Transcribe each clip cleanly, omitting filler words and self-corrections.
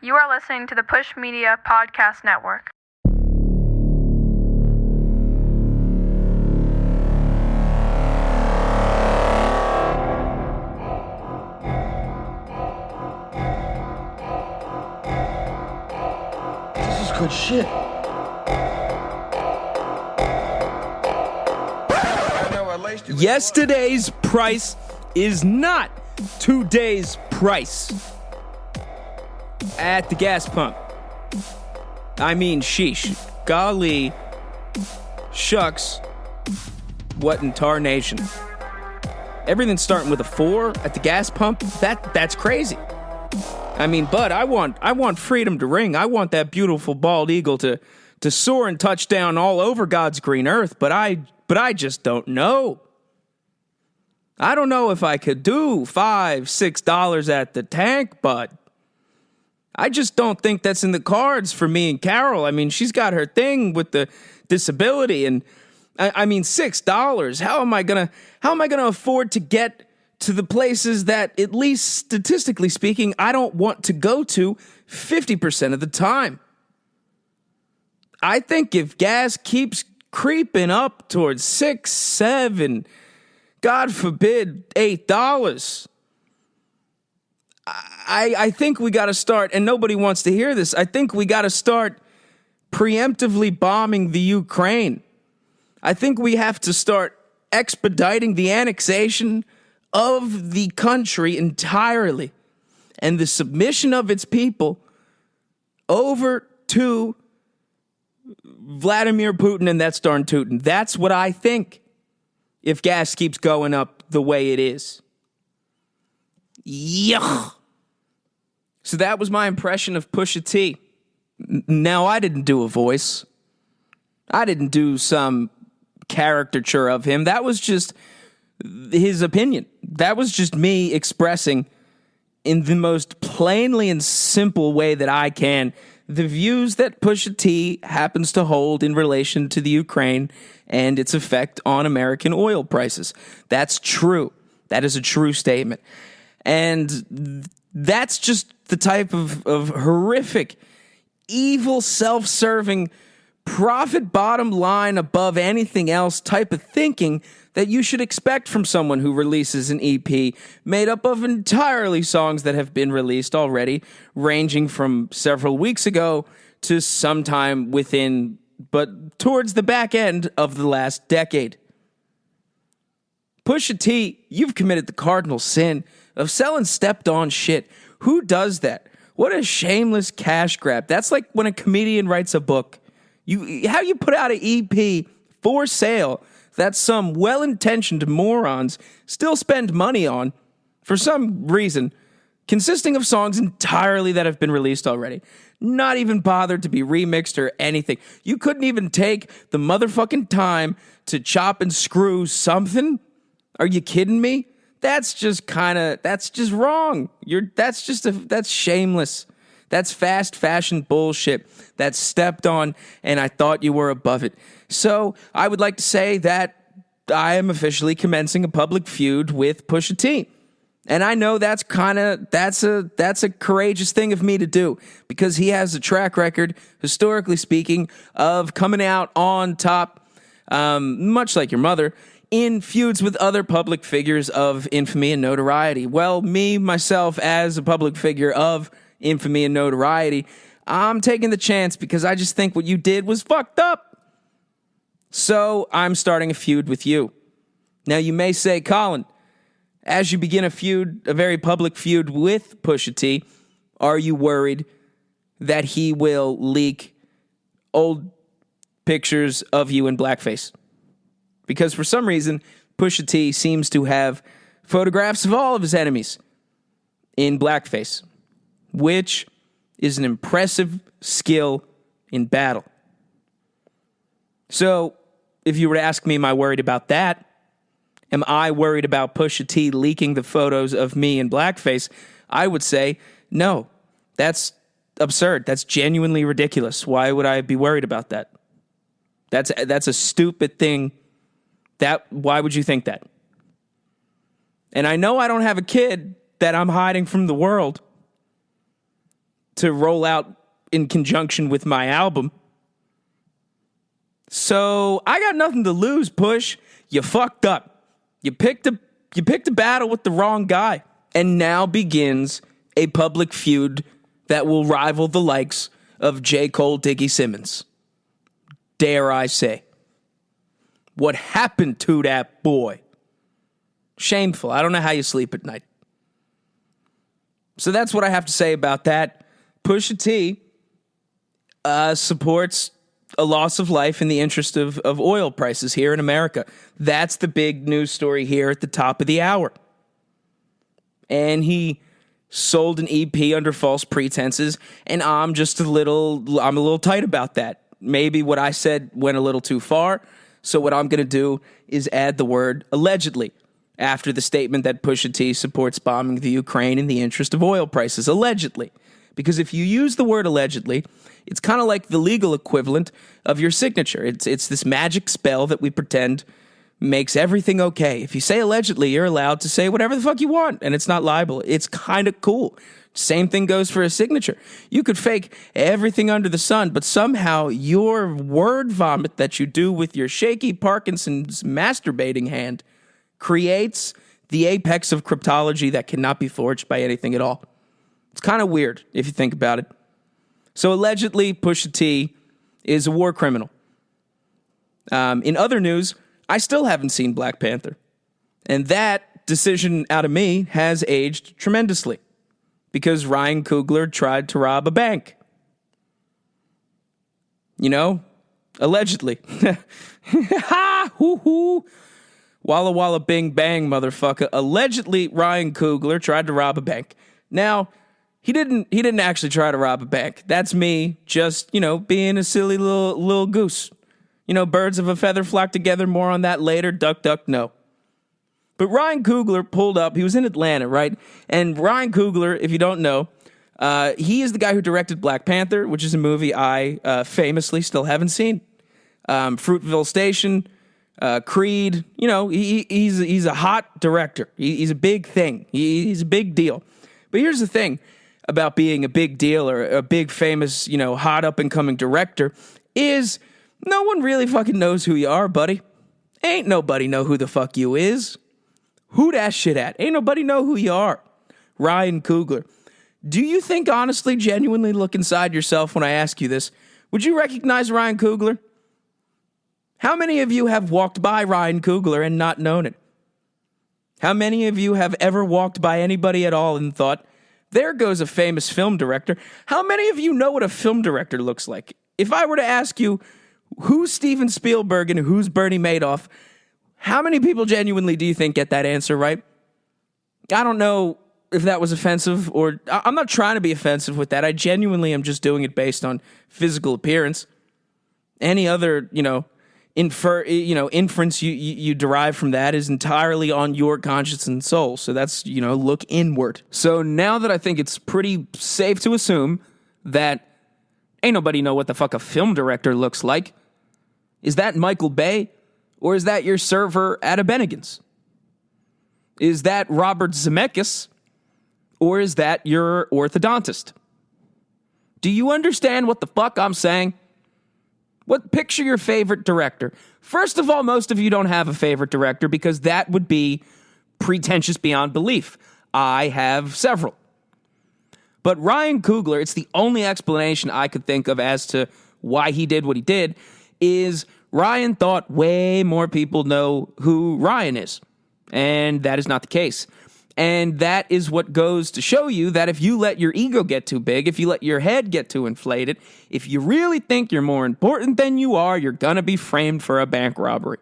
You are listening to the Push Media Podcast Network. This is good shit. Yesterday's price is not today's price at the gas pump. I mean, sheesh. Golly. Shucks. What in tarnation? Everything's starting with a 4 at the gas pump. That's crazy. I mean, but I want freedom to ring. I want that beautiful bald eagle to soar and touch down all over God's green earth, but I just don't know. I don't know if I could do $5-6 at the tank, but I just don't think that's in the cards for me and Carol. I mean, she's got her thing with the disability, and I mean, $6. How am I gonna afford to get to the places that, at least statistically speaking, I don't want to go to 50% of the time? I think if gas keeps creeping up towards $6, $7, God forbid, $8, I think we got to start, and nobody wants to hear this, I think we got to start preemptively bombing the Ukraine. I think we have to start expediting the annexation of the country entirely and the submission of its people over to Vladimir Putin and that's darn tootin'. That's what I think if gas keeps going up the way it is. Yuck. So that was my impression of Pusha T. Now, I didn't do a voice. I didn't do some caricature of him. That was just his opinion. That was just me expressing in the most plainly and simple way that I can the views that Pusha T happens to hold in relation to the Ukraine and its effect on American oil prices. That's true. That is a true statement. And that's just the type of horrific, evil, self-serving, profit bottom line above anything else type of thinking that you should expect from someone who releases an EP made up of entirely songs that have been released already, ranging from several weeks ago to sometime within, but towards the back end of the last decade. Pusha T, you've committed the cardinal sin of selling stepped-on shit. Who does that? What a shameless cash grab. That's like when a comedian writes a book. How you put out an EP for sale that some well-intentioned morons still spend money on for some reason, consisting of songs entirely that have been released already. Not even bothered to be remixed or anything. You couldn't even take the motherfucking time to chop and screw something? Are you kidding me? That's just wrong. That's shameless. That's fast fashion bullshit. That's stepped on, and I thought you were above it. So I would like to say that I am officially commencing a public feud with Pusha T. And I know that's a courageous thing of me to do because he has a track record, historically speaking, of coming out on top, much like your mother, in feuds with other public figures of infamy and notoriety. Well, me, myself, as a public figure of infamy and notoriety, I'm taking the chance because I just think what you did was fucked up. So I'm starting a feud with you. Now you may say, Colin, as you begin a very public feud with Pusha T, are you worried that he will leak old pictures of you in blackface? Because for some reason, Pusha T seems to have photographs of all of his enemies in blackface, which is an impressive skill in battle. So, if you were to ask me, am I worried about that? Am I worried about Pusha T leaking the photos of me in blackface? I would say, no, that's absurd. That's genuinely ridiculous. Why would I be worried about that? That's a stupid thing. Why would you think that? And I know I don't have a kid that I'm hiding from the world to roll out in conjunction with my album. So I got nothing to lose, Push. You fucked up. You picked a battle with the wrong guy. And now begins a public feud that will rival the likes of J. Cole, Diggy Simmons. Dare I say. What happened to that boy? Shameful. I don't know how you sleep at night. So that's what I have to say about that. Pusha T supports a loss of life in the interest of oil prices here in America. That's the big news story here at the top of the hour. And he sold an EP under false pretenses, and I'm a little tight about that. Maybe what I said went a little too far, so what I'm going to do is add the word allegedly after the statement that Pusha T supports bombing the Ukraine in the interest of oil prices, allegedly. Because if you use the word allegedly, it's kind of like the legal equivalent of your signature. It's this magic spell that we pretend makes everything okay. If you say allegedly, you're allowed to say whatever the fuck you want, and it's not libel. It's kind of cool. Same thing goes for a signature. You could fake everything under the sun, but somehow your word vomit that you do with your shaky Parkinson's masturbating hand creates the apex of cryptology that cannot be forged by anything at all. It's kind of weird if you think about it. So allegedly, Pusha T is a war criminal. In other news, I still haven't seen Black Panther. And that decision out of me has aged tremendously because Ryan Coogler tried to rob a bank. You know, allegedly. Ha! Hoo-hoo! Walla walla bing bang, motherfucker. Allegedly, Ryan Coogler tried to rob a bank. Now, he didn't actually try to rob a bank. That's me just, being a silly little goose. Birds of a feather flock together. More on that later. Duck, duck, no. But Ryan Coogler pulled up. He was in Atlanta, right? And Ryan Coogler, if you don't know, he is the guy who directed Black Panther, which is a movie I famously still haven't seen. Fruitville Station, Creed. He's a hot director. He's a big thing. He's a big deal. But here's the thing about being a big deal or a big famous, hot up and coming director is no one really fucking knows who you are, buddy. Ain't nobody know who the fuck you is. Who that shit at? Ain't nobody know who you are. Ryan Coogler. Do you think, honestly, genuinely look inside yourself when I ask you this? Would you recognize Ryan Coogler? How many of you have walked by Ryan Coogler and not known it? How many of you have ever walked by anybody at all and thought, there goes a famous film director? How many of you know what a film director looks like? If I were to ask you, who's Steven Spielberg and who's Bernie Madoff, how many people genuinely do you think get that answer right? I don't know if that was offensive, or I'm not trying to be offensive with that. I genuinely am just doing it based on physical appearance. Any other, inference you derive from that is entirely on your conscience and soul. So that's, look inward. So now that I think it's pretty safe to assume that ain't nobody know what the fuck a film director looks like, is that Michael Bay? Or is that your server at a Bennigan's? Is that Robert Zemeckis? Or is that your orthodontist? Do you understand what the fuck I'm saying? Picture your favorite director. First of all, most of you don't have a favorite director because that would be pretentious beyond belief. I have several. But Ryan Coogler, it's the only explanation I could think of as to why he did what he did, is Ryan thought way more people know who Ryan is. And that is not the case. And that is what goes to show you that if you let your ego get too big, if you let your head get too inflated, if you really think you're more important than you are, you're gonna be framed for a bank robbery.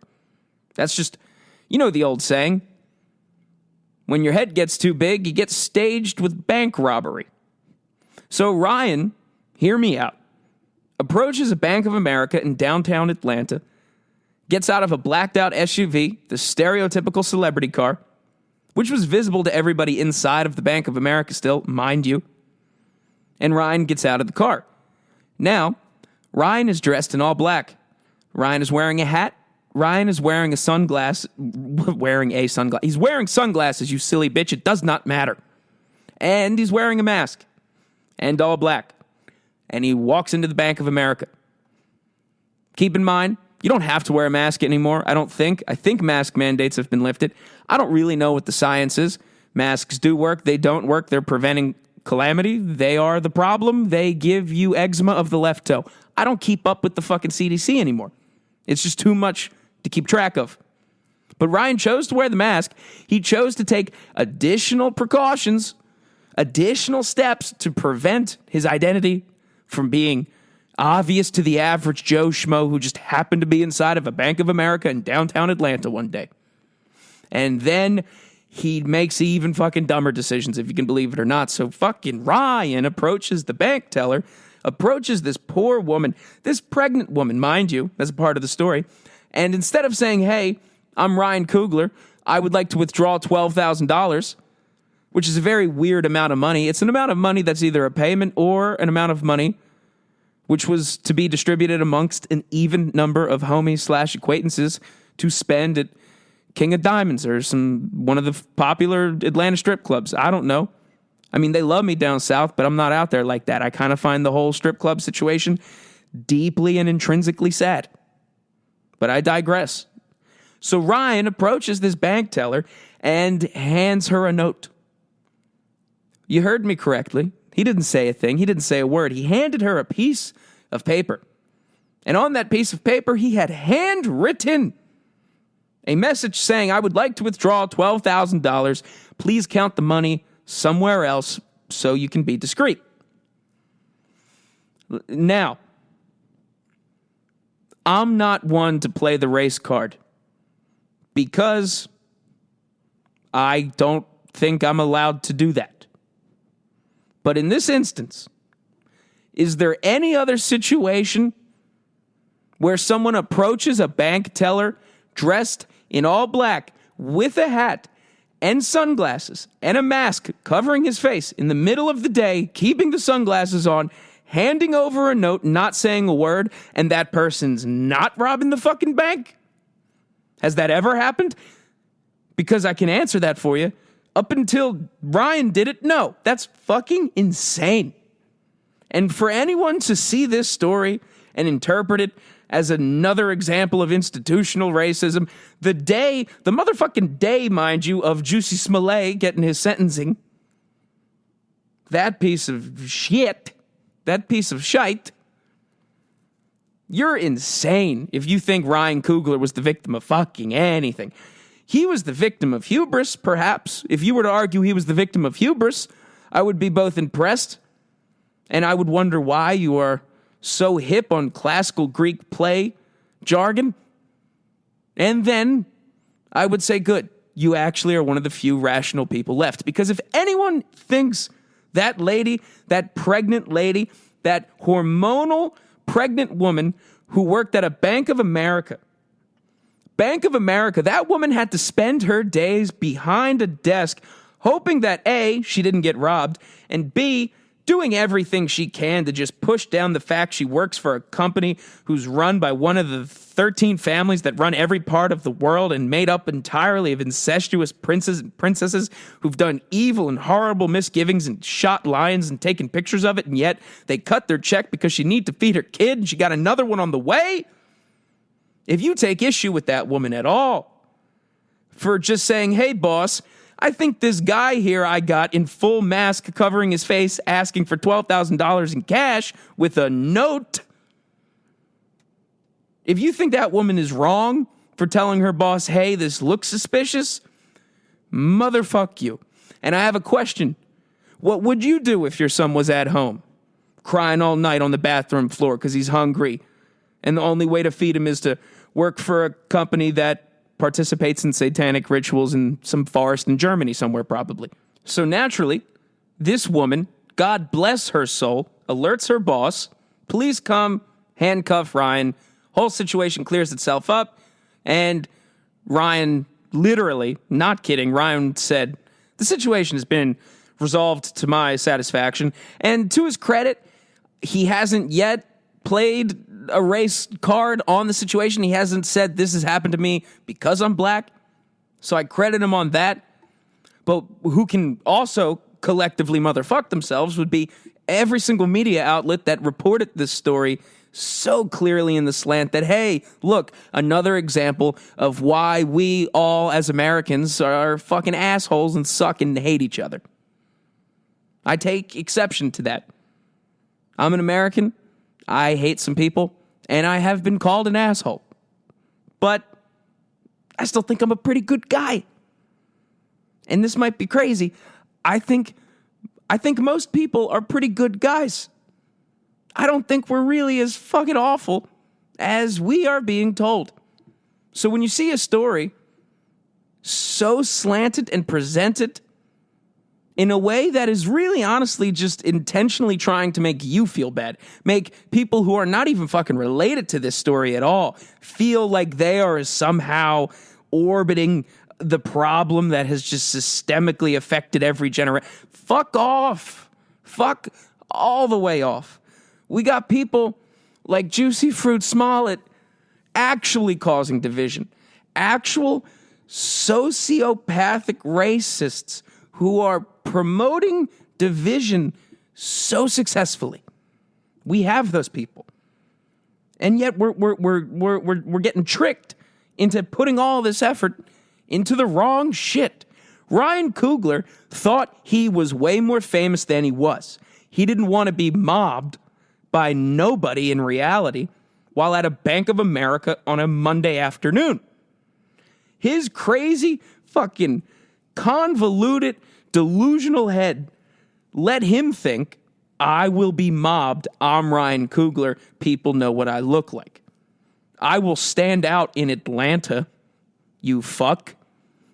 That's just, the old saying. When your head gets too big, you get staged with bank robbery. So Ryan, hear me out, approaches a Bank of America in downtown Atlanta, gets out of a blacked out SUV, the stereotypical celebrity car, which was visible to everybody inside of the Bank of America still, mind you. And Ryan gets out of the car. Now, Ryan is dressed in all black. Ryan is wearing a hat. Ryan is wearing a sunglass. He's wearing sunglasses, you silly bitch. It does not matter. And he's wearing a mask. and all black. And he walks into the Bank of America. Keep in mind, you don't have to wear a mask anymore, I don't think. I think mask mandates have been lifted. I don't really know what the science is. Masks do work. They don't work. They're preventing calamity. They are the problem. They give you eczema of the left toe. I don't keep up with the fucking CDC anymore. It's just too much to keep track of. But Ryan chose to wear the mask. He chose to take additional precautions, additional steps to prevent his identity from being obvious to the average Joe Schmo who just happened to be inside of a Bank of America in downtown Atlanta one day. And then he makes even fucking dumber decisions, if you can believe it or not. So fucking Ryan approaches the bank teller, approaches this poor woman, this pregnant woman, mind you, that's a part of the story. And instead of saying, hey, I'm Ryan Coogler, I would like to withdraw $12,000, which is a very weird amount of money. It's an amount of money that's either a payment or an amount of money which was to be distributed amongst an even number of homies/acquaintances to spend at King of Diamonds or one of the popular Atlanta strip clubs. I don't know. I mean, they love me down south, but I'm not out there like that. I kind of find the whole strip club situation deeply and intrinsically sad. But I digress. So Ryan approaches this bank teller and hands her a note. You heard me correctly. He didn't say a thing. He didn't say a word. He handed her a piece of paper. And on that piece of paper, he had handwritten a message saying, I would like to withdraw $12,000. Please count the money somewhere else so you can be discreet. Now, I'm not one to play the race card because I don't think I'm allowed to do that. But in this instance, is there any other situation where someone approaches a bank teller dressed in all black with a hat and sunglasses and a mask covering his face in the middle of the day, keeping the sunglasses on, handing over a note, not saying a word, and that person's not robbing the fucking bank? Has that ever happened? Because I can answer that for you. Up until Ryan did it, no. That's fucking insane. And for anyone to see this story and interpret it as another example of institutional racism, the motherfucking day, mind you, of Juicy Smollett getting his sentencing, that piece of shite, you're insane if you think Ryan Coogler was the victim of fucking anything. He was the victim of hubris, perhaps. If you were to argue he was the victim of hubris, I would be both impressed and I would wonder why you are so hip on classical Greek play jargon. And then I would say, good, you actually are one of the few rational people left. Because if anyone thinks that lady, that pregnant lady, that hormonal pregnant woman who worked at a Bank of America, that woman had to spend her days behind a desk hoping that A, she didn't get robbed, and B, doing everything she can to just push down the fact she works for a company who's run by one of the 13 families that run every part of the world and made up entirely of incestuous princes and princesses who've done evil and horrible misgivings and shot lions and taken pictures of it, and yet they cut their check because she needs to feed her kid and she got another one on the way. If you take issue with that woman at all for just saying, hey, boss, I think this guy here I got in full mask covering his face asking for $12,000 in cash with a note. If you think that woman is wrong for telling her boss, hey, this looks suspicious, motherfuck you. And I have a question. What would you do if your son was at home crying all night on the bathroom floor because he's hungry and the only way to feed him is to work for a company that participates in satanic rituals in some forest in Germany somewhere probably? So naturally, this woman, God bless her soul, alerts her boss, please come handcuff Ryan. Whole situation clears itself up, and Ryan, literally, not kidding, Ryan said, the situation has been resolved to my satisfaction, and to his credit, he hasn't yet played a race card on the situation. He hasn't said this has happened to me because I'm black. So I credit him on that. But who can also collectively motherfuck themselves would be every single media outlet that reported this story so clearly in the slant that, hey, look, another example of why we all as Americans are fucking assholes and suck and hate each other. I take exception to that. I'm an American. I hate some people, and I have been called an asshole. But I still think I'm a pretty good guy. And this might be crazy. I think most people are pretty good guys. I don't think we're really as fucking awful as we are being told. So when you see a story so slanted and presented in a way that is really honestly just intentionally trying to make you feel bad, make people who are not even fucking related to this story at all feel like they are somehow orbiting the problem that has just systemically affected every generation. Fuck off. Fuck all the way off. We got people like Juicy Fruit Smollett actually causing division. Actual sociopathic racists who are promoting division so successfully. We have those people. And yet we're getting tricked into putting all this effort into the wrong shit. Ryan Coogler thought he was way more famous than he was. He didn't want to be mobbed by nobody in reality while at a Bank of America on a Monday afternoon. His crazy, fucking convoluted, delusional head let him think, I will be mobbed. I'm Ryan Coogler. People know what I look like. I will stand out in Atlanta, you fuck.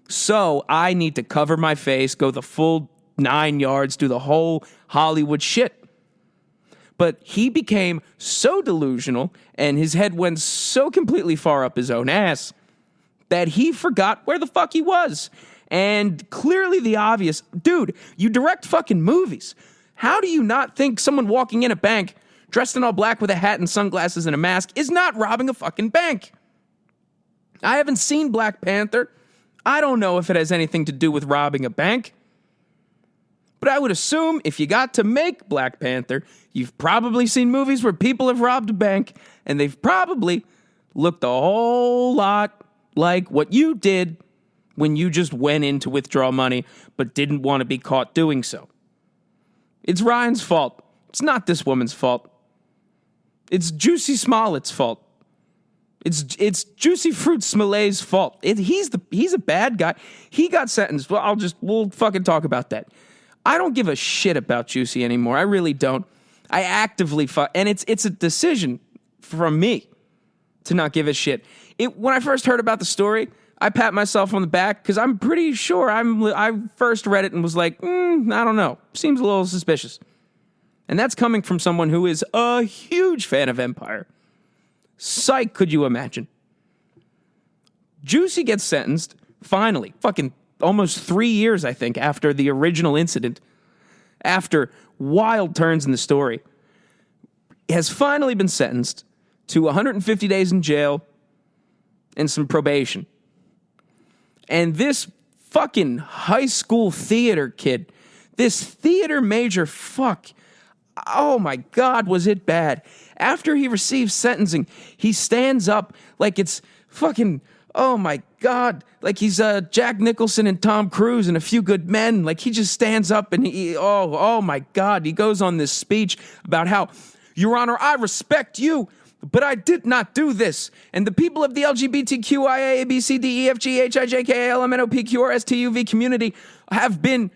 So I need to cover my face, go the full 9 yards, do the whole Hollywood shit. But he became so delusional and his head went so completely far up his own ass that he forgot where the fuck he was. And clearly the obvious, dude, you direct fucking movies. How do you not think someone walking in a bank dressed in all black with a hat and sunglasses and a mask is not robbing a fucking bank? I haven't seen Black Panther. I don't know if it has anything to do with robbing a bank. But I would assume if you got to make Black Panther, you've probably seen movies where people have robbed a bank, and they've probably looked a whole lot like what you did when you just went in to withdraw money but didn't want to be caught doing so. It's Ryan's fault. It's not this woman's fault. It's Juicy Smollett's fault. It's Juicy Fruit Smollett's fault. He's a bad guy. He got sentenced. Well, we'll fucking talk about that. I don't give a shit about Juicy anymore. I really don't. I actively and it's a decision from me to not give a shit. When I first heard about the story, I pat myself on the back because I'm pretty sure I first read it and was like, I don't know. Seems a little suspicious. And that's coming from someone who is a huge fan of Empire. Psych, could you imagine? Juicy gets sentenced, finally, fucking almost 3 years, I think, after the original incident, after wild turns in the story, has finally been sentenced to 150 days in jail and some probation. And this fucking high school theater kid, this theater major fuck, oh my God, was it bad. After he receives sentencing, he stands up like it's fucking, oh my God, like he's Jack Nicholson and Tom Cruise and A Few Good Men. Like he just stands up and oh my God, he goes on this speech about how, Your Honor, I respect you, but I did not do this. And the people of the LGBTQIA, ABCDEFG, HIJK, LMNO, PQ, STUV community have been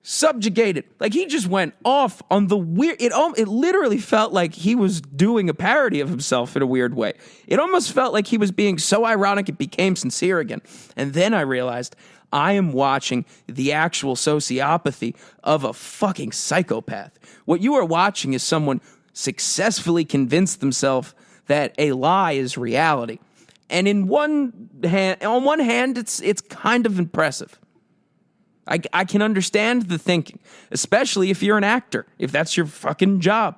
subjugated. Like he just went off on the weird. It literally felt like he was doing a parody of himself in a weird way. It almost felt like he was being so ironic it became sincere again. And then I realized I am watching the actual sociopathy of a fucking psychopath. What you are watching is someone successfully convinced themselves that a lie is reality. And on one hand, it's kind of impressive. I can understand the thinking, especially if you're an actor, if that's your fucking job.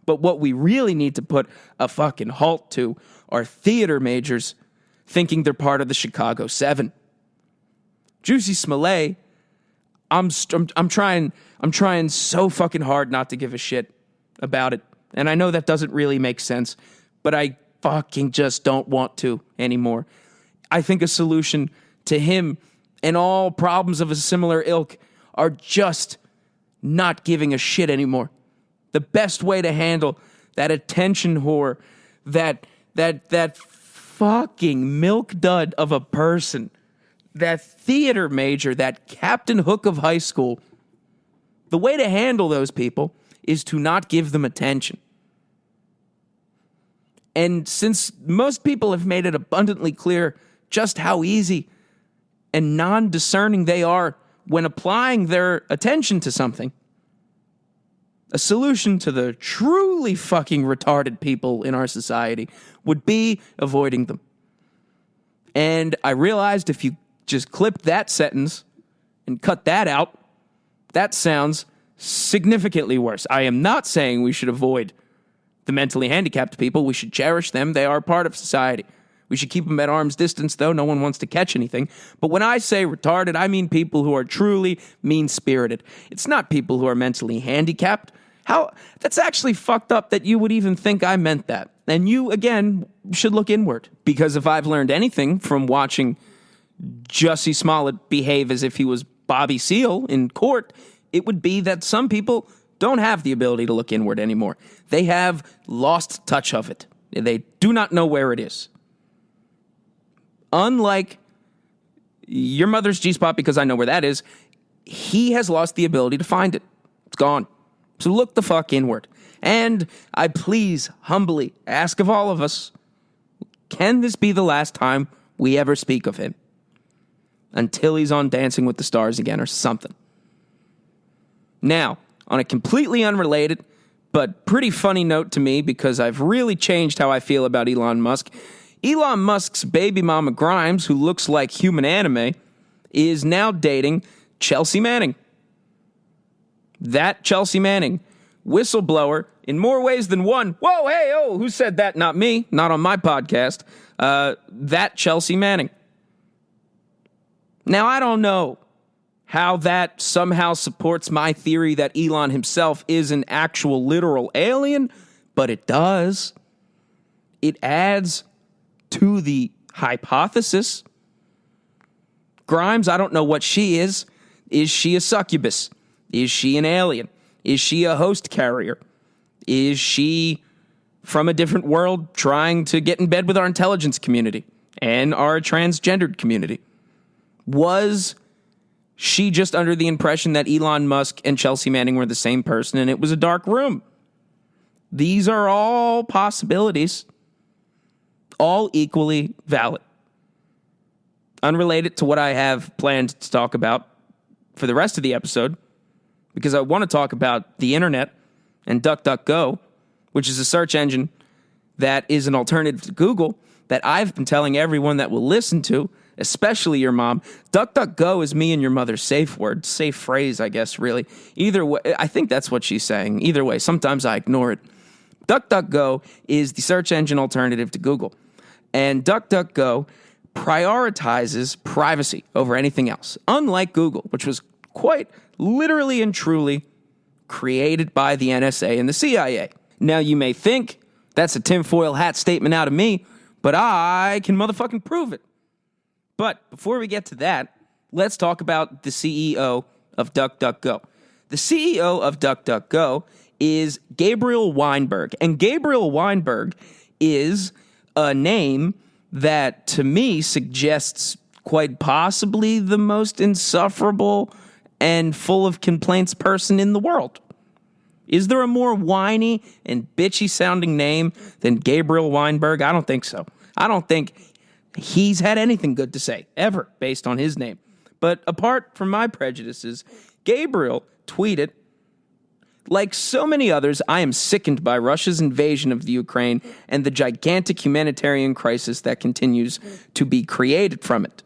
But what we really need to put a fucking halt to are theater majors thinking they're part of the Chicago 7. Juicy Smollett, I'm trying so fucking hard not to give a shit about it. And I know that doesn't really make sense, but I fucking just don't want to anymore. I think a solution to him and all problems of a similar ilk are just not giving a shit anymore. The best way to handle that attention whore, that fucking milk dud of a person, that theater major, that Captain Hook of high school, the way to handle those people is to not give them attention. And since most people have made it abundantly clear just how easy and non-discerning they are when applying their attention to something, a solution to the truly fucking retarded people in our society would be avoiding them. And I realized if you just clipped that sentence and cut that out, that sounds significantly worse. I am not saying we should avoid the mentally handicapped people. We should cherish them. They are part of society. We should keep them at arm's distance, though. No one wants to catch anything. But when I say retarded, I mean people who are truly mean-spirited. It's not people who are mentally handicapped. That's actually fucked up that you would even think I meant that. And you, again, should look inward. Because if I've learned anything from watching Jussie Smollett behave as if he was Bobby Seale in court, it would be that some people don't have the ability to look inward anymore. They have lost touch of it. They do not know where it is. Unlike your mother's G-spot, because I know where that is, he has lost the ability to find it. It's gone. So look the fuck inward. And I please humbly ask of all of us, can this be the last time we ever speak of him? Until he's on Dancing with the Stars again or something. Now, on a completely unrelated but pretty funny note to me, because I've really changed how I feel about Elon Musk, Elon Musk's baby mama Grimes, who looks like human anime, is now dating Chelsea Manning. That Chelsea Manning, whistleblower in more ways than one. Whoa, hey, oh, who said that? Not me, not on my podcast. That Chelsea Manning. Now, I don't know how that somehow supports my theory that Elon himself is an actual literal alien, but it does. It adds to the hypothesis. Grimes, I don't know what she is. Is she a succubus? Is she an alien? Is she a host carrier? Is she from a different world trying to get in bed with our intelligence community and our transgendered community? Was she just under the impression that Elon Musk and Chelsea Manning were the same person and it was a dark room? These are all possibilities, all equally valid. Unrelated to what I have planned to talk about for the rest of the episode, because I want to talk about the internet and DuckDuckGo, which is a search engine that is an alternative to Google that I've been telling everyone that will listen to, especially your mom. DuckDuckGo is me and your mother's safe word, safe phrase, I guess, really. Either way, I think that's what she's saying. Either way, sometimes I ignore it. DuckDuckGo is the search engine alternative to Google. And DuckDuckGo prioritizes privacy over anything else, unlike Google, which was quite literally and truly created by the NSA and the CIA. Now, you may think that's a tinfoil hat statement out of me, but I can motherfucking prove it. But before we get to that, let's talk about the CEO of DuckDuckGo. The CEO of DuckDuckGo is Gabriel Weinberg. And Gabriel Weinberg is a name that, to me, suggests quite possibly the most insufferable and full of complaints person in the world. Is there a more whiny and bitchy sounding name than Gabriel Weinberg? I don't think so. I don't think he's had anything good to say, ever, based on his name. But apart from my prejudices, Gabriel tweeted, "Like so many others, I am sickened by Russia's invasion of the Ukraine and the gigantic humanitarian crisis that continues to be created from it.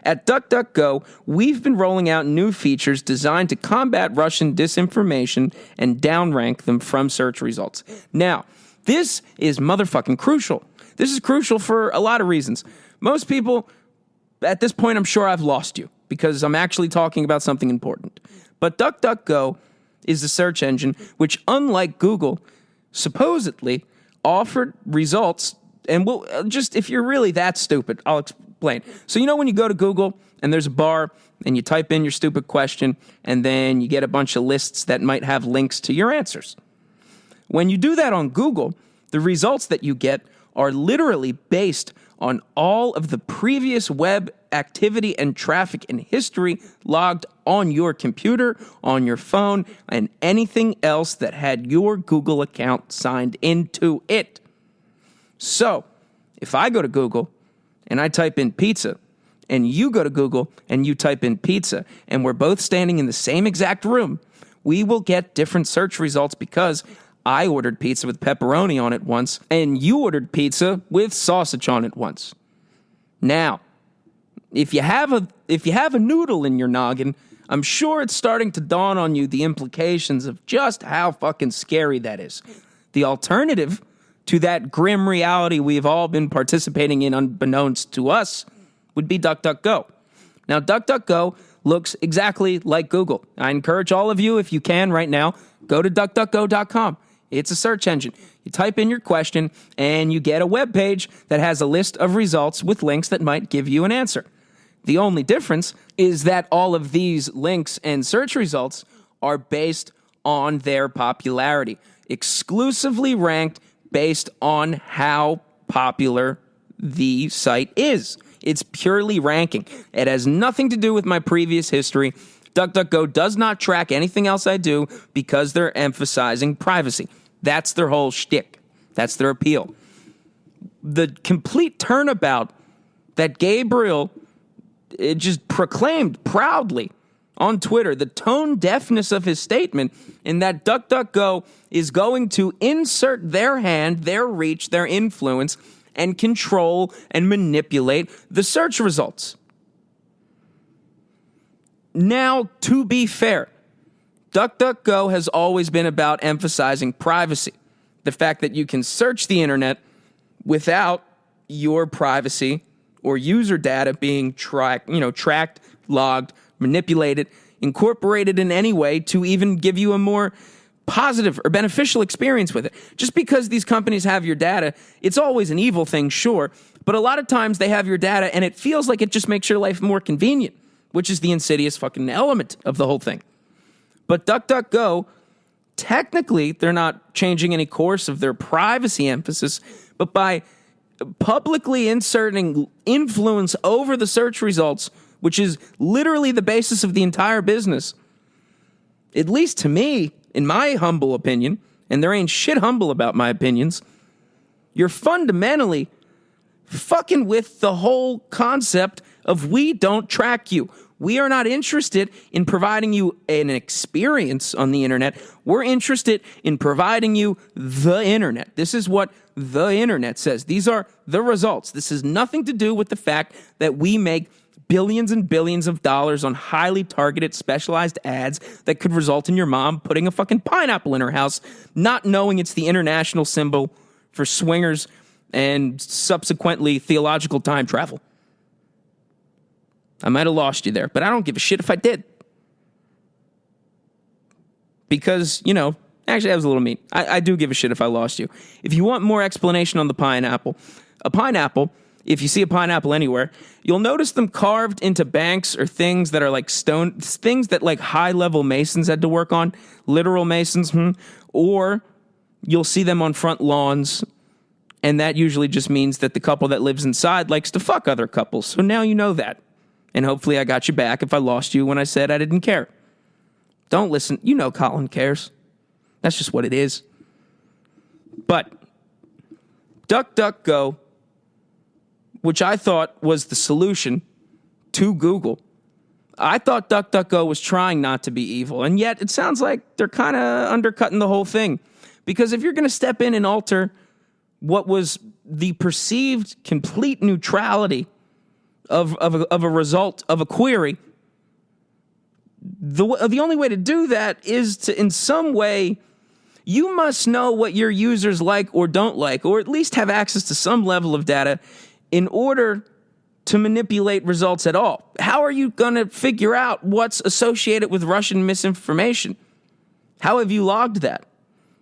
At DuckDuckGo, we've been rolling out new features designed to combat Russian disinformation and downrank them from search results." Now, this is motherfucking crucial. This is crucial for a lot of reasons. Most people, at this point, I'm sure I've lost you because I'm actually talking about something important. But DuckDuckGo is a search engine which, unlike Google, supposedly offered results. And we'll just, if you're really that stupid, I'll explain. So you know when you go to Google and there's a bar and you type in your stupid question and then you get a bunch of lists that might have links to your answers. When you do that on Google, the results that you get are literally based on all of the previous web activity and traffic and history logged on your computer, on your phone, and anything else that had your Google account signed into it. So, if I go to Google and I type in pizza, and you go to Google and you type in pizza, and we're both standing in the same exact room, we will get different search results because I ordered pizza with pepperoni on it once, and you ordered pizza with sausage on it once. Now, if you have a noodle in your noggin, I'm sure it's starting to dawn on you the implications of just how fucking scary that is. The alternative to that grim reality we've all been participating in unbeknownst to us would be DuckDuckGo. Now, DuckDuckGo looks exactly like Google. I encourage all of you, if you can right now, go to DuckDuckGo.com. It's a search engine. You type in your question, and you get a web page that has a list of results with links that might give you an answer. The only difference is that all of these links and search results are based on their popularity, exclusively ranked based on how popular the site is. It's purely ranking. It has nothing to do with my previous history. DuckDuckGo does not track anything else I do because they're emphasizing privacy. That's their whole shtick. That's their appeal. The complete turnabout that Gabriel just proclaimed proudly on Twitter, the tone deafness of his statement in that DuckDuckGo is going to insert their hand, their reach, their influence, and control and manipulate the search results. Now, to be fair, DuckDuckGo has always been about emphasizing privacy. The fact that you can search the internet without your privacy or user data being tracked, logged, manipulated, incorporated in any way to even give you a more positive or beneficial experience with it. Just because these companies have your data, it's always an evil thing, sure, but a lot of times they have your data and it feels like it just makes your life more convenient, which is the insidious fucking element of the whole thing. But DuckDuckGo, technically, they're not changing any course of their privacy emphasis, but by publicly inserting influence over the search results, which is literally the basis of the entire business, at least to me, in my humble opinion, and there ain't shit humble about my opinions, you're fundamentally fucking with the whole concept of we don't track you. We are not interested in providing you an experience on the internet. We're interested in providing you the internet. This is what the internet says. These are the results. This has nothing to do with the fact that we make billions and billions of dollars on highly targeted, specialized ads that could result in your mom putting a fucking pineapple in her house, not knowing it's the international symbol for swingers and subsequently theological time travel. I might have lost you there, but I don't give a shit if I did. Because, actually that was a little mean. I do give a shit if I lost you. If you want more explanation on the pineapple, a pineapple, if you see a pineapple anywhere, you'll notice them carved into banks or things that are like stone, things that like high-level masons had to work on, literal masons, or you'll see them on front lawns, and that usually just means that the couple that lives inside likes to fuck other couples. So now you know that. And hopefully I got you back if I lost you when I said I didn't care. Don't listen. You know Colin cares. That's just what it is. But DuckDuckGo, which I thought was the solution to Google, I thought DuckDuckGo was trying not to be evil. And yet it sounds like they're kind of undercutting the whole thing. Because if you're going to step in and alter what was the perceived complete neutrality of a result of a query, the only way to do that is to, in some way, you must know what your users like or don't like, or at least have access to some level of data in order to manipulate results at all. How are you going to figure out what's associated with Russian misinformation? How have you logged that?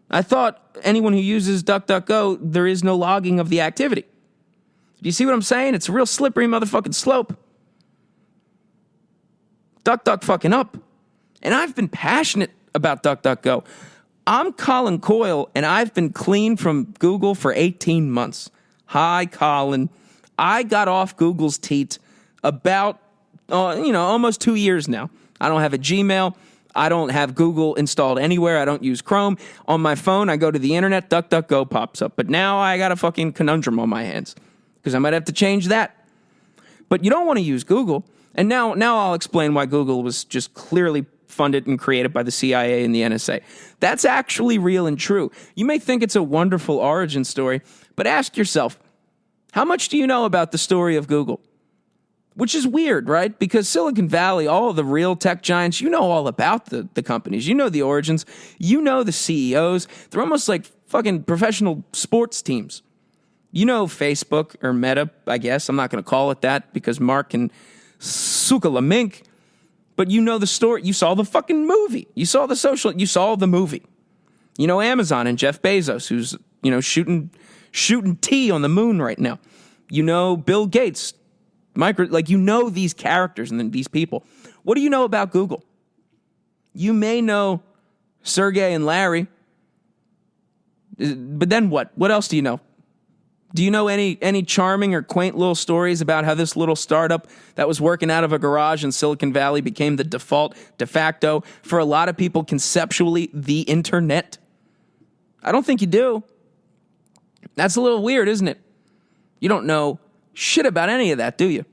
I thought anyone who uses DuckDuckGo, there is no logging of the activity. Do you see what I'm saying? It's a real slippery motherfucking slope. Duck fucking up. And I've been passionate about DuckDuckGo. I'm Colin Coyle, and I've been clean from Google for 18 months. Hi, Colin. I got off Google's teat about, almost 2 years now. I don't have a Gmail. I don't have Google installed anywhere. I don't use Chrome. On my phone, I go to the internet, DuckDuckGo pops up. But now I got a fucking conundrum on my hands because I might have to change that. But you don't want to use Google. And now I'll explain why Google was just clearly funded and created by the CIA and the NSA. That's actually real and true. You may think it's a wonderful origin story, but ask yourself, how much do you know about the story of Google? Which is weird, right? Because Silicon Valley, all of the real tech giants, you know all about the companies. You know the origins. You know the CEOs. They're almost like fucking professional sports teams. You know Facebook or Meta, I guess. I'm not going to call it that because Mark can suka la mink. But you know the story. You saw the fucking movie. You saw the movie. You know Amazon and Jeff Bezos, who's, shooting tea on the moon right now. You know Bill Gates, you know these characters and then these people. What do you know about Google? You may know Sergey and Larry, but then what? What else do you know? Do you know any charming or quaint little stories about how this little startup that was working out of a garage in Silicon Valley became the de facto, for a lot of people conceptually, the internet? I don't think you do. That's a little weird, isn't it? You don't know shit about any of that, do you?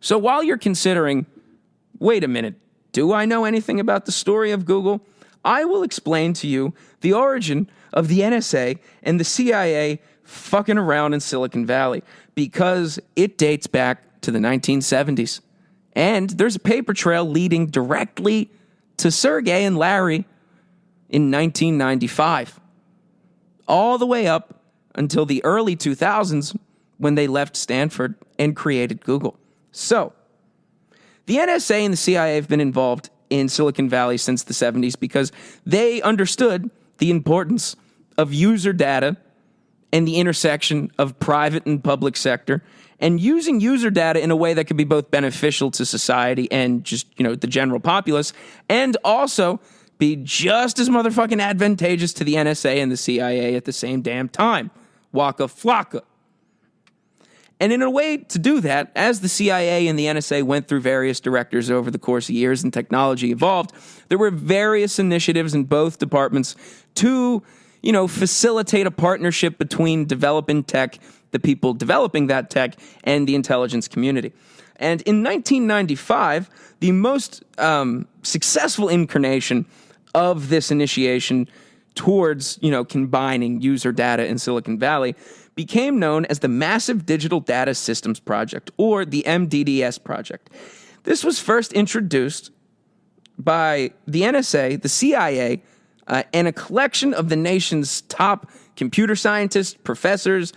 So while you're considering, wait a minute, do I know anything about the story of Google? I will explain to you the origin of the NSA and the CIA fucking around in Silicon Valley, because it dates back to the 1970s. And there's a paper trail leading directly to Sergey and Larry in 1995. All the way up until the early 2000s when they left Stanford and created Google. So, the NSA and the CIA have been involved in Silicon Valley since the 70s because they understood the importance of user data and the intersection of private and public sector, and using user data in a way that could be both beneficial to society and just, the general populace, and also be just as motherfucking advantageous to the NSA and the CIA at the same damn time. Waka flocka. And in a way to do that, as the CIA and the NSA went through various directors over the course of years and technology evolved, there were various initiatives in both departments to facilitate a partnership between developing tech, the people developing that tech, and the intelligence community. And in 1995, the most successful incarnation of this initiation towards, combining user data in Silicon Valley became known as the Massive Digital Data Systems Project, or the MDDS project. This was first introduced by the NSA, the CIA, and a collection of the nation's top computer scientists, professors,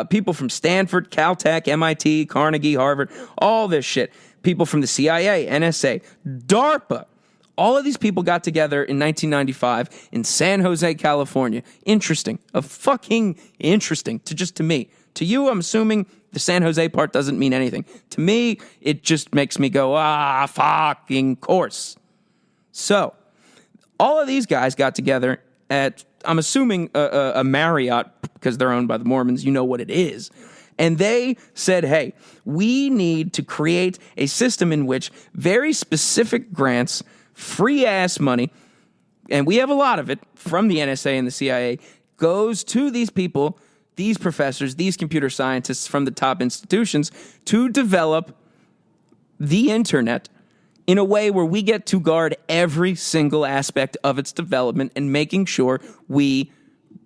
people from Stanford, Caltech, MIT, Carnegie, Harvard, all this shit. People from the CIA, NSA, DARPA. All of these people got together in 1995 in San Jose, California. Interesting. Fucking interesting to me. To you, I'm assuming the San Jose part doesn't mean anything. To me, it just makes me go, fucking course. So, all of these guys got together at, I'm assuming, a Marriott, because they're owned by the Mormons. You know what it is. And they said, hey, we need to create a system in which very specific grants, free-ass money, and we have a lot of it from the NSA and the CIA, goes to these people, these professors, these computer scientists from the top institutions to develop the internet in a way where we get to guard every single aspect of its development and making sure we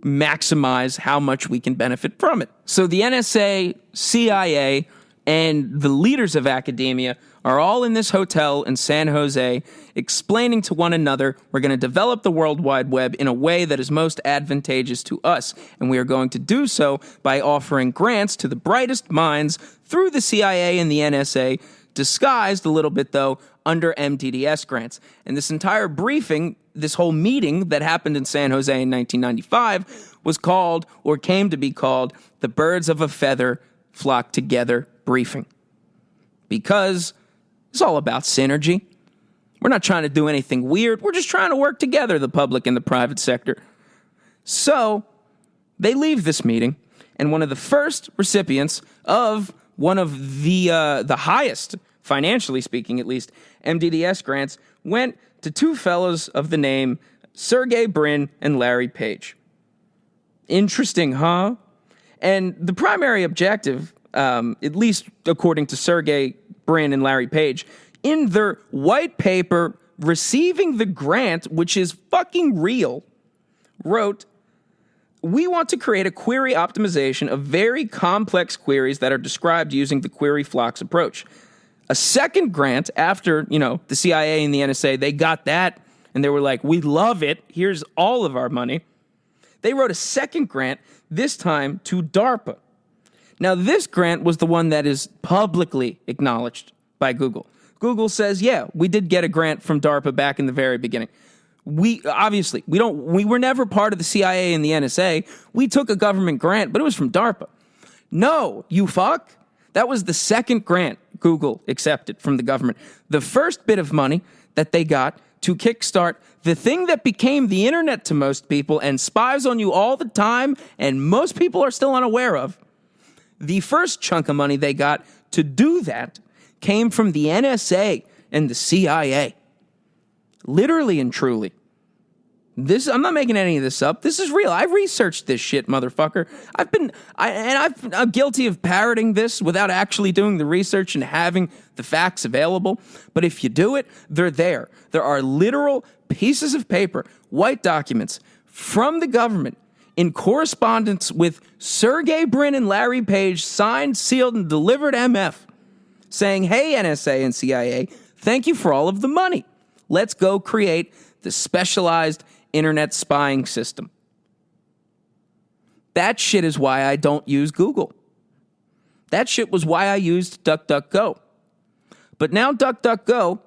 maximize how much we can benefit from it. So the NSA, CIA, And the leaders of academia are all in this hotel in San Jose explaining to one another, we're going to develop the World Wide Web in a way that is most advantageous to us. And we are going to do so by offering grants to the brightest minds through the CIA and the NSA, disguised a little bit, though, under MDDS grants. And this entire briefing, this whole meeting that happened in San Jose in 1995 was called, or came to be called, the Birds of a Feather Flock Together briefing. Because it's all about synergy. We're not trying to do anything weird. We're just trying to work together, the public and the private sector. So they leave this meeting, and one of the first recipients of one of the highest, financially speaking at least, MDDS grants went to two fellows of the name Sergey Brin and Larry Page. Interesting, huh? And the primary objective, at least according to Sergey Brin and Larry Page, in their white paper receiving the grant, which is fucking real, wrote, we want to create a query optimization of very complex queries that are described using the query flocks approach. A second grant after, the CIA and the NSA, they got that and they were like, we love it. Here's all of our money. They wrote a second grant, this time to DARPA. Now, this grant was the one that is publicly acknowledged by Google. Google says, yeah, we did get a grant from DARPA back in the very beginning. We were never part of the CIA and the NSA. We took a government grant, but it was from DARPA. No, you fuck. That was the second grant Google accepted from the government. The first bit of money that they got to kickstart the thing that became the internet to most people and spies on you all the time, and most people are still unaware of. The first chunk of money they got to do that came from the NSA and the CIA. Literally and truly. I'm not making any of this up. This is real. I researched this shit, motherfucker. I'm guilty of parroting this without actually doing the research and having the facts available. But if you do it, they're there. There are literal pieces of paper, white documents from the government in correspondence with Sergey Brin and Larry Page, signed, sealed, and delivered MF, saying, hey, NSA and CIA, thank you for all of the money. Let's go create the specialized internet spying system. That shit is why I don't use Google. That shit was why I used DuckDuckGo. But now DuckDuckGo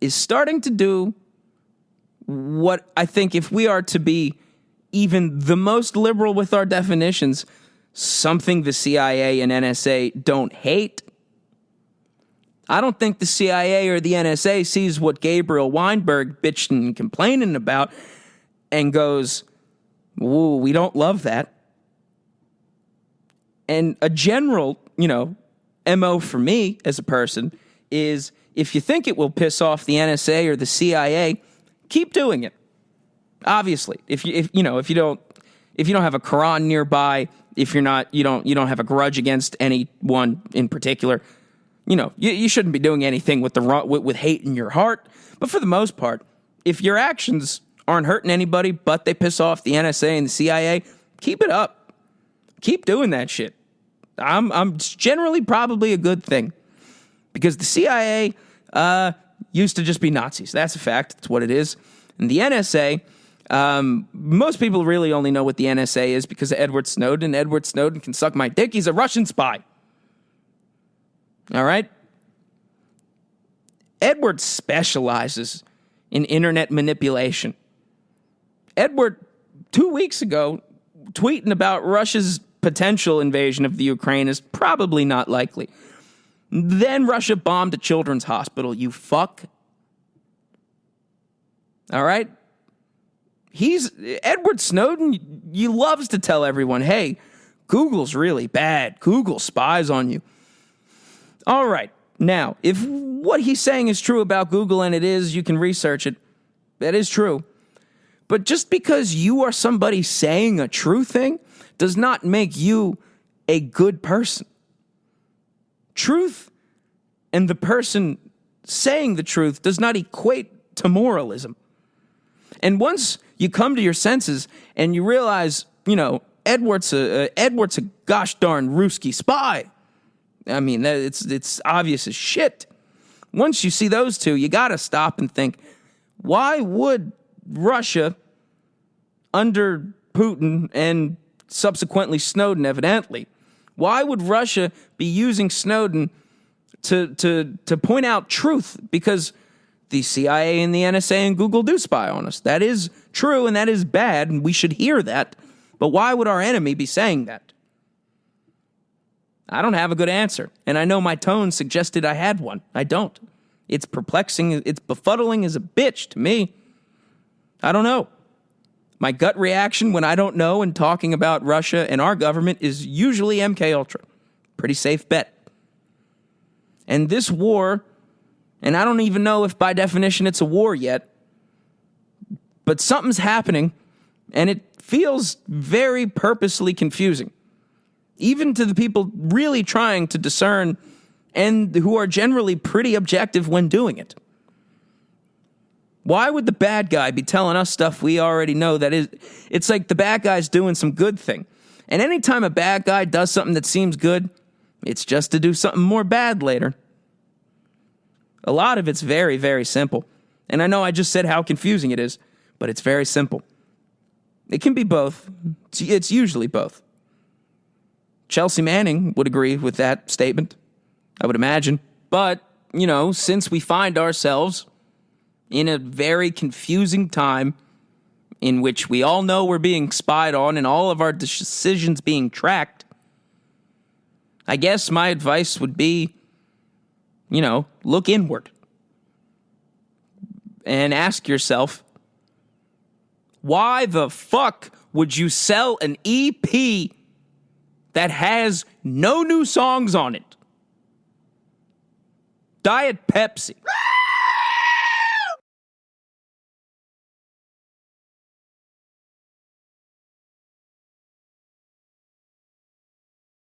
is starting to do what I think, if we are to be even the most liberal with our definitions, something the CIA and NSA don't hate. I don't think the CIA or the NSA sees what Gabriel Weinberg bitched and complaining about and goes, ooh, we don't love that. And a general, MO for me as a person is, if you think it will piss off the NSA or the CIA, keep doing it. Obviously, if you don't have a Quran nearby, if you don't have a grudge against anyone in particular, you shouldn't be doing anything with hate in your heart. But for the most part, if your actions aren't hurting anybody, but they piss off the NSA and the CIA, keep it up. Keep doing that shit. I'm generally probably a good thing, because the CIA used to just be Nazis. That's a fact. That's what it is. And the NSA, most people really only know what the NSA is because of Edward Snowden. Edward Snowden can suck my dick. He's a Russian spy. All right? Edward specializes in internet manipulation. Edward, 2 weeks ago, tweeting about Russia's potential invasion of the Ukraine is probably not likely. Then Russia bombed a children's hospital, you fuck. All right? Edward Snowden, he loves to tell everyone, hey, Google's really bad. Google spies on you. All right. Now, if what he's saying is true about Google, and it is, you can research it. That is true. But just because you are somebody saying a true thing does not make you a good person. Truth and the person saying the truth does not equate to moralism. And once you come to your senses and you realize, Edward's a gosh darn Ruski spy, I mean, it's obvious as shit. Once you see those two, you got to stop and think, why would Russia, under Putin and subsequently Snowden, evidently, why would Russia be using Snowden to point out truth? Because the CIA and the NSA and Google do spy on us. That is true and that is bad, and we should hear that. But why would our enemy be saying that? I don't have a good answer, and I know my tone suggested I had one. I don't. It's perplexing, it's befuddling as a bitch to me. I don't know. My gut reaction when I don't know and talking about Russia and our government is usually MK Ultra. Pretty safe bet. And this war, and I don't even know if by definition it's a war yet, but something's happening, and it feels very purposely confusing. Even to the people really trying to discern and who are generally pretty objective when doing it. Why would the bad guy be telling us stuff we already know that is, it's like the bad guy's doing some good thing. And anytime a bad guy does something that seems good, it's just to do something more bad later. A lot of it's very, very simple. And I know I just said how confusing it is, but it's very simple. It can be both. It's usually both. Chelsea Manning would agree with that statement, I would imagine. But, since we find ourselves in a very confusing time in which we all know we're being spied on and all of our decisions being tracked, I guess my advice would be, look inward and ask yourself, why the fuck would you sell an EP that has no new songs on it? Diet Pepsi.